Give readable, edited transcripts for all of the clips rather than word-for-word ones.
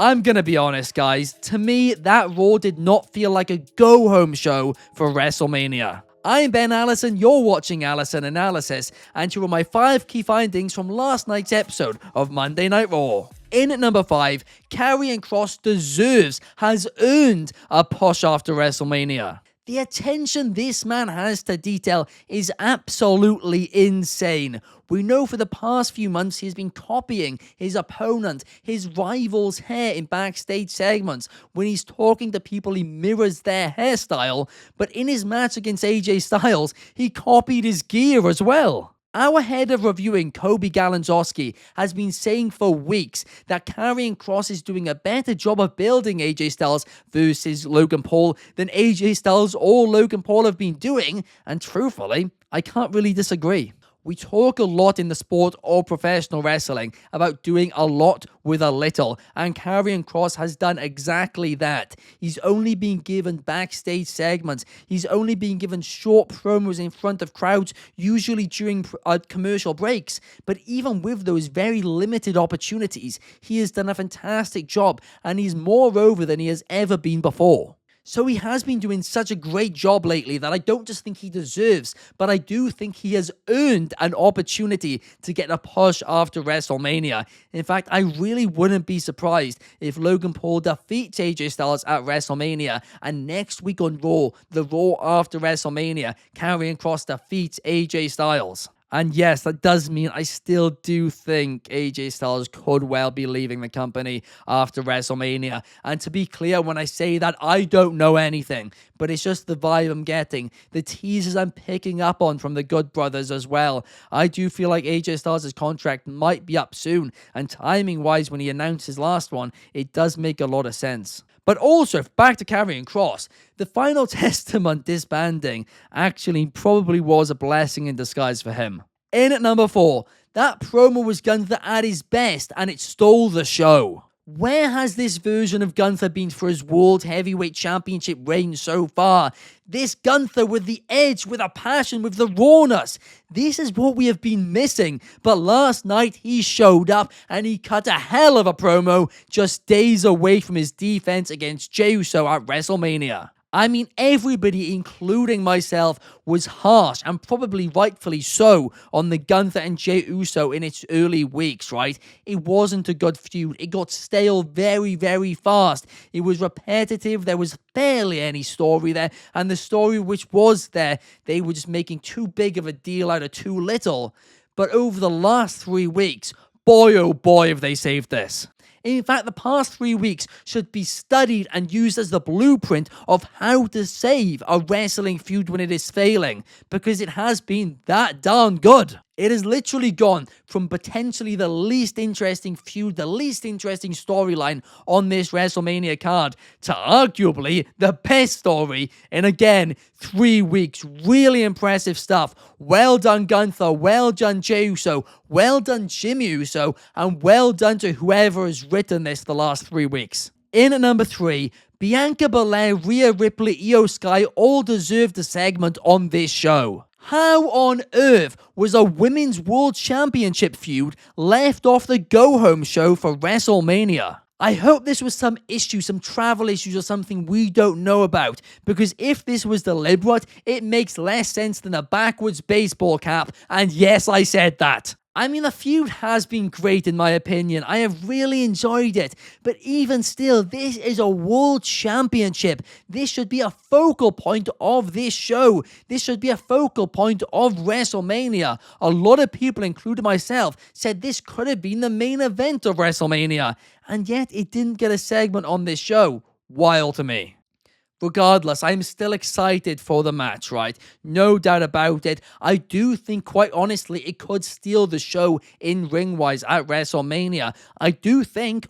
I'm gonna be honest, guys. To me, that Raw did not feel like a go-home show for WrestleMania. I'm Ben Allison, you're watching Allison Analysis, and here are my 5 key findings from last night's episode of Monday Night Raw. In at number 5, Karrion Kross deserves, has earned a push after WrestleMania. The attention this man has to detail is absolutely insane. We know for the past few months he's been copying his opponent, his rival's hair in backstage segments. When he's talking to people, he mirrors their hairstyle. But in his match against AJ Styles, he copied his gear as well. Our head of reviewing, Kobe Galanzowski, has been saying for weeks that Karrion Kross is doing a better job of building AJ Styles versus Logan Paul than AJ Styles or Logan Paul have been doing, and truthfully, I can't really disagree. We talk a lot in the sport of professional wrestling about doing a lot with a little, and Karrion Kross has done exactly that. He's only been given backstage segments. He's only been given short promos in front of crowds, usually during commercial breaks. But even with those very limited opportunities, he has done a fantastic job, and he's more over than he has ever been before. So he has been doing such a great job lately that I don't just think he deserves, but I do think he has earned an opportunity to get a push after WrestleMania. In fact, I really wouldn't be surprised if Logan Paul defeats AJ Styles at WrestleMania, and next week on Raw, the Raw after WrestleMania, Karrion Kross defeats AJ Styles. And yes, that does mean I still do think AJ Styles could well be leaving the company after WrestleMania. And to be clear, when I say that, I don't know anything, but it's just the vibe I'm getting, the teasers I'm picking up on from the Good Brothers as well. I do feel like AJ Styles' contract might be up soon, and timing-wise, when he announced his last one, it does make a lot of sense. But also, back to Karrion Kross, the final testament disbanding actually probably was a blessing in disguise for him. In at number 4, that promo was Gunther at his best, and it stole the show. Where has this version of Gunther been for his World Heavyweight Championship reign so far? This Gunther with the edge, with a passion, with the rawness. This is what we have been missing. But last night he showed up and he cut a hell of a promo just days away from his defense against Jey Uso at WrestleMania. I mean, everybody, including myself, was harsh, and probably rightfully so, on the Gunther and Jey Uso in its early weeks, right? It wasn't a good feud. It got stale very, very fast. It was repetitive. There was barely any story there, and the story which was there, they were just making too big of a deal out of too little. But over the last 3 weeks, boy oh boy have they saved this. In fact, the past 3 weeks should be studied and used as the blueprint of how to save a wrestling feud when it is failing, because it has been that darn good. It has literally gone from potentially the least interesting feud, the least interesting storyline on this WrestleMania card, to arguably the best story in, again, 3 weeks. Really impressive stuff. Well done, Gunther. Well done, Jey Uso. Well done, Jimmy Uso. And well done to whoever has written this the last 3 weeks. In at number 3, Bianca Belair, Rhea Ripley, Io Sky all deserved a segment on this show. How on earth was a Women's World Championship feud left off the go-home show for WrestleMania? I hope this was some issue, some travel issues or something we don't know about, because if this was deliberate, it makes less sense than a backwards baseball cap, and yes, I said that. I mean, the feud has been great in my opinion. I have really enjoyed it. But even still, this is a world championship. This should be a focal point of this show. This should be a focal point of WrestleMania. A lot of people, including myself, said this could have been the main event of WrestleMania. And yet, it didn't get a segment on this show. Wild to me. Regardless, I'm still excited for the match, right? No doubt about it. I do think, quite honestly, it could steal the show in ring-wise at WrestleMania. I do think,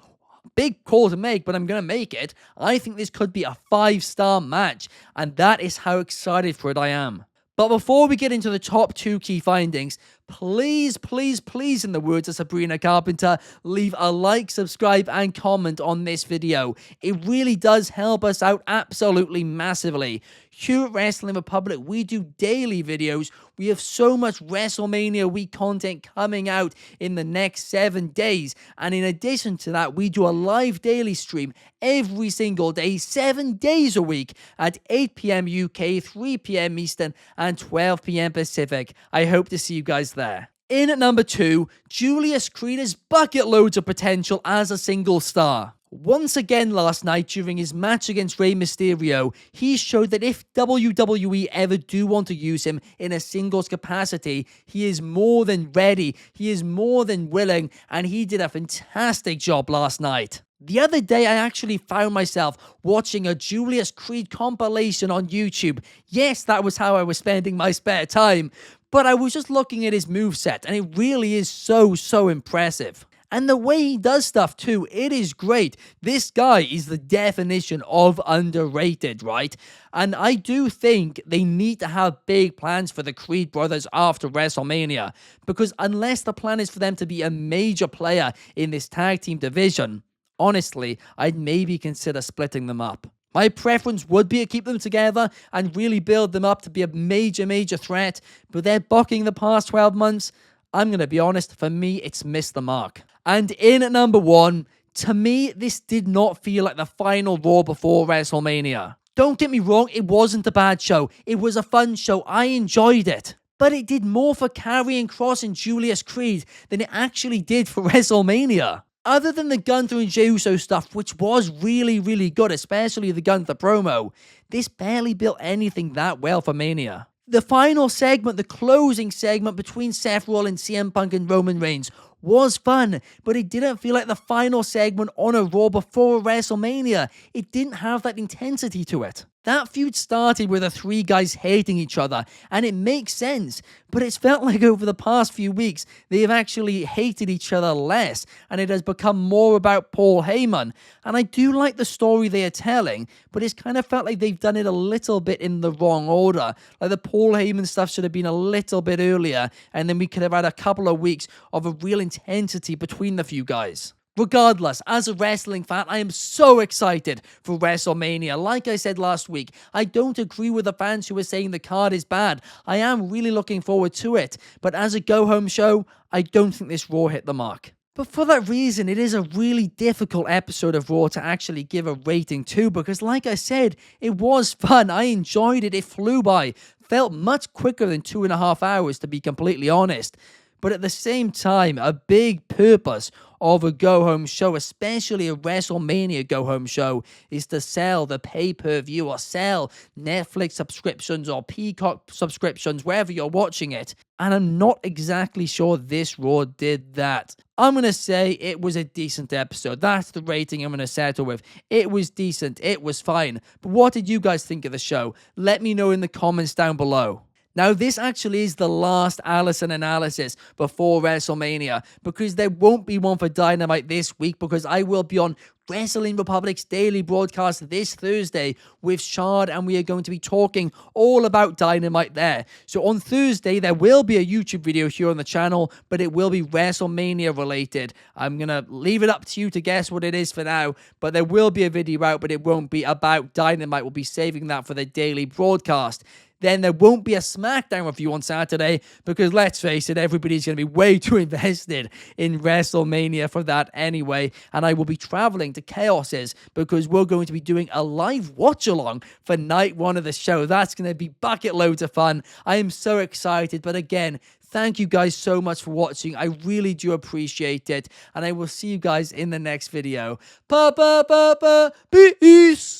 big call to make, but I'm going to make it, I think this could be a 5-star match, and that is how excited for it I am. But before we get into the top 2 key findings, please, in the words of Sabrina Carpenter, leave a like, subscribe, and comment on this video. It really does help us out absolutely massively. Here at Wrestling Republic, we do daily videos. We have so much WrestleMania week content coming out in the next 7 days. And in addition to that, we do a live daily stream every single day, 7 days a week at 8 p.m. UK, 3 p.m. Eastern, and 12 p.m. Pacific. I hope to see you guys there. In at number 2, Julius Creed has bucket loads of potential as a single star. Once again last night during his match against Rey Mysterio, he showed that if WWE ever do want to use him in a singles capacity, he is more than ready, he is more than willing, and he did a fantastic job last night. The other day, I actually found myself watching a Julius Creed compilation on YouTube. Yes, that was how I was spending my spare time, but I was just looking at his moveset, and it really is so impressive. And the way he does stuff too, it is great. This guy is the definition of underrated, right? And I do think they need to have big plans for the Creed brothers after WrestleMania, because unless the plan is for them to be a major player in this tag team division, honestly, I'd maybe consider splitting them up. My preference would be to keep them together and really build them up to be a major threat, but they're bucking the past 12 months. I'm going to be honest, for me, it's missed the mark. And in at number 1, to me, this did not feel like the final Raw before WrestleMania. Don't get me wrong, it wasn't a bad show. It was a fun show. I enjoyed it. But it did more for Karrion Kross and Julius Creed than it actually did for WrestleMania. Other than the Gunther and Jey Uso stuff, which was really good, especially the Gunther promo, this barely built anything that well for Mania. The final segment, the closing segment between Seth Rollins, CM Punk, and Roman Reigns was fun, but it didn't feel like the final segment on a Raw before WrestleMania. It didn't have that intensity to it. That feud started with the 3 guys hating each other, and it makes sense, but it's felt like over the past few weeks, they have actually hated each other less, and it has become more about Paul Heyman. And I do like the story they are telling, but it's kind of felt like they've done it a little bit in the wrong order. Like the Paul Heyman stuff should have been a little bit earlier, and then we could have had a couple of weeks of a real intensity between the few guys. Regardless, as a wrestling fan, I am so excited for WrestleMania. Like I said last week, I don't agree with the fans who are saying the card is bad. I am really looking forward to it. But as a go-home show, I don't think this Raw hit the mark. But for that reason, it is a really difficult episode of Raw to actually give a rating to, because like I said, it was fun. I enjoyed it. It flew by. Felt much quicker than 2.5 hours, to be completely honest. But at the same time, a big purpose of a go-home show, especially a WrestleMania go-home show, is to sell the pay-per-view or sell Netflix subscriptions or Peacock subscriptions, wherever you're watching it. And I'm not exactly sure this Raw did that. I'm going to say it was a decent episode. That's the rating I'm going to settle with. It was decent. It was fine. But what did you guys think of the show? Let me know in the comments down below. Now, this actually is the last Allison Analysis before WrestleMania, because there won't be one for Dynamite this week, because I will be on Wrestling Republic's daily broadcast this Thursday with Shard, and we are going to be talking all about Dynamite there. So on Thursday, there will be a YouTube video here on the channel, but it will be WrestleMania related. I'm going to leave it up to you to guess what it is for now, but there will be a video out, but it won't be about Dynamite. We'll be saving that for the daily broadcast. Then there won't be a SmackDown review on Saturday, because let's face it, everybody's going to be way too invested in WrestleMania for that anyway. And I will be traveling to Chaos's, because we're going to be doing a live watch-along for night 1 of the show. That's going to be bucket loads of fun. I am so excited. But again, thank you guys so much for watching. I really do appreciate it. And I will see you guys in the next video. Peace!